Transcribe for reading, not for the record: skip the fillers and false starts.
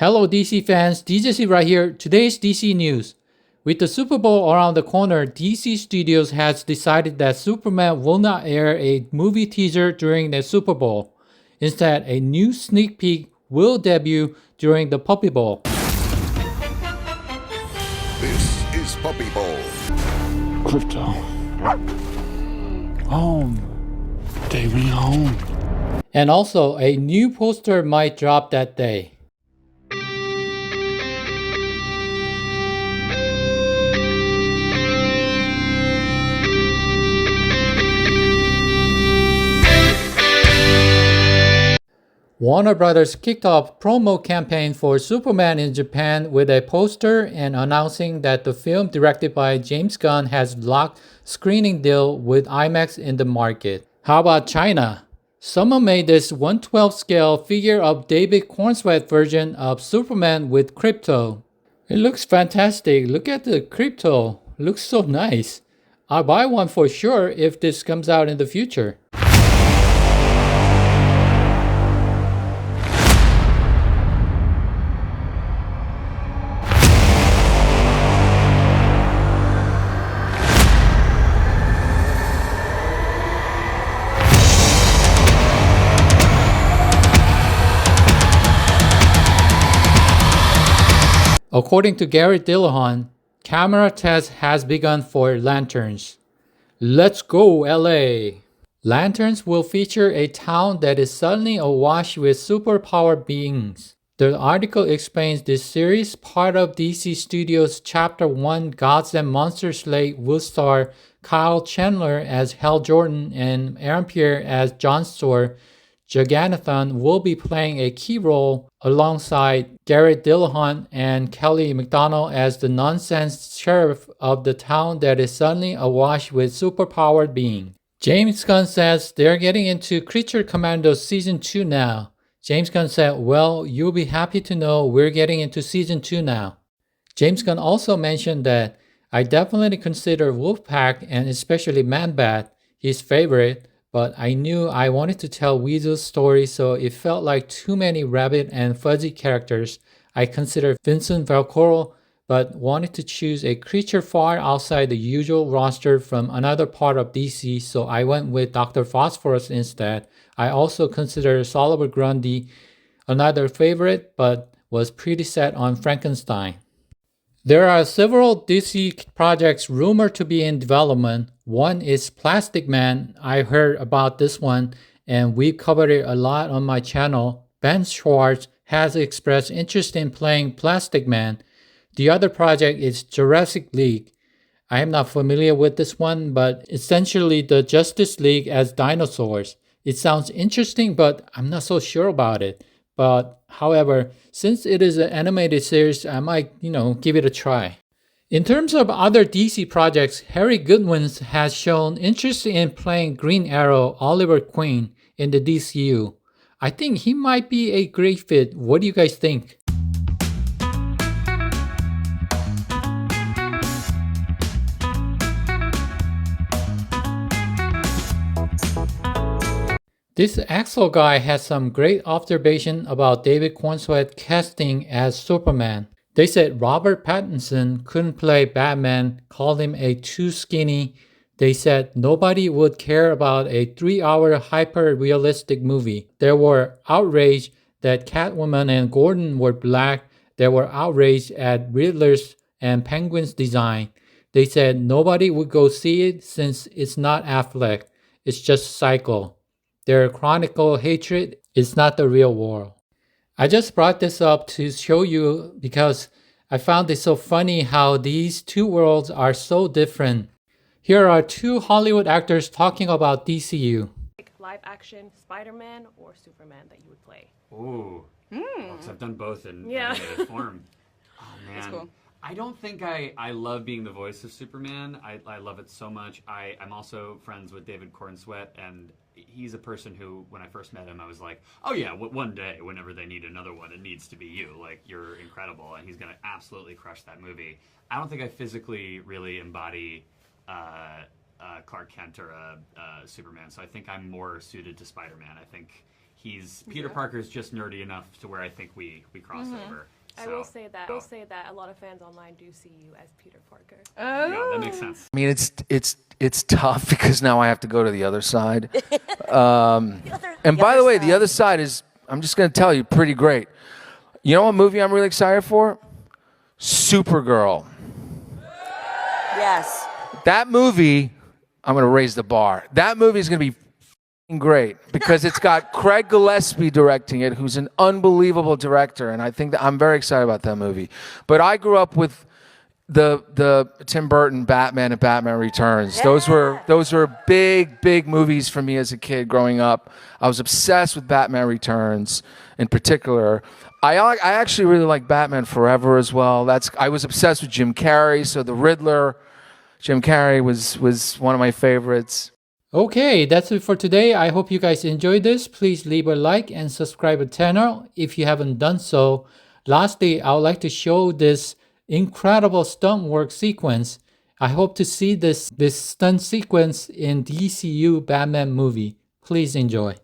Hello DC fans, DCC right here. Today's DC news. With the Super Bowl around the corner, DC Studios has decided that Superman will not air a movie teaser during the Super Bowl. Instead, a new sneak peek will debut during the Puppy Bowl. This is Puppy Bowl. Crypto. Home. Take me home. And also, a new poster might drop that day. Warner Brothers kicked off promo campaign for Superman in Japan with a poster and announcing that the film directed by James Gunn has locked screening deal with IMAX in the market. How about China? Someone made this 1/12 scale figure of David Cornsweet version of Superman with crypto. It looks fantastic. Look at the crypto. Looks so nice. I'll buy one for sure if this comes out in the future. According to Garrett Dillahunt, camera test has begun for Lanterns. Let's go, LA! Lanterns will feature a town that is suddenly awash with superpowered beings. The article explains this series, part of DC Studios Chapter 1 Gods and Monsters slate, will star Kyle Chandler as Hal Jordan and Aaron Pierre as John Stewart. Jagannathan will be playing a key role alongside Garrett Dillahunt and Kelly MacDonald as the nonsense sheriff of the town that is suddenly awash with superpowered beings. James Gunn says they're getting into Creature Commandos Season 2 now. James Gunn said, well, you'll be happy to know we're getting into Season 2 now. James Gunn also mentioned that I definitely consider Wolfpack and especially Man-Bat his favorite, but I knew I wanted to tell Weasel's story, so it felt like too many rabbit and fuzzy characters. I considered Vincent Valcoro, but wanted to choose a creature far outside the usual roster from another part of DC, so I went with Dr. Phosphorus instead. I also considered Oliver Grundy, another favorite, but was pretty set on Frankenstein. There are several DC projects rumored to be in development. One is Plastic Man. I heard about this one and we covered it a lot on my channel. Ben Schwartz has expressed interest in playing Plastic Man. The other project is Jurassic League. I am not familiar with this one, but essentially the Justice League as dinosaurs. It sounds interesting, but I'm not so sure about it. But however, since it is an animated series, I might, give it a try. In terms of other DC projects, Harry Goodwin has shown interest in playing Green Arrow, Oliver Queen in the DCU. I think he might be a great fit. What do you guys think? This Axel guy has some great observation about David Cornsweet casting as Superman. They said Robert Pattinson couldn't play Batman, called him too skinny. They said nobody would care about a 3-hour hyper-realistic movie. There were outrage that Catwoman and Gordon were black. There were outrage at Riddler's and Penguin's design. They said nobody would go see it since it's not Affleck. It's just Psycho. Their chronicle hatred is not the real world. I just brought this up to show you because I found it so funny how these two worlds are so different. Here are two Hollywood actors talking about DCU. Live action Spider-Man or Superman that you would play? Ooh. Well, 'cause I've done both in animated form. Oh man. That's cool. I don't think I love being the voice of Superman. I love it so much. I'm also friends with David Cornsweet, and he's a person who, when I first met him, I was like, oh yeah, one day, whenever they need another one, it needs to be you. Like, you're incredible, and he's going to absolutely crush that movie. I don't think I physically really embody Clark Kent or Superman, so I think I'm more suited to Spider-Man. I think Peter Parker is just nerdy enough to where I think we cross over. I So, will say that a lot of fans online do see you as Peter Parker. yeah, that makes sense. I mean, it's tough because now I have to go to the other side. And by the way, the other side is, I'm just going to tell you, pretty great. You know what movie I'm really excited for? Supergirl. Yes. That movie, I'm going to raise the bar. That movie is going to be f***ing great because it's got Craig Gillespie directing it, who's an unbelievable director, and I think that I'm very excited about that movie. But I grew up with the Tim Burton Batman and Batman Returns. Yeah. Those were big movies for me as a kid growing up. I was obsessed with Batman Returns in particular. I actually really like Batman Forever as well. I was obsessed with Jim Carrey, so the Riddler, Jim Carrey was one of my favorites. Okay, that's it for today. I hope you guys enjoyed this. Please leave a like and subscribe to the channel if you haven't done so. Lastly, I would like to show this incredible stunt work sequence. I hope to see this stunt sequence in DCU Batman movie. Please enjoy.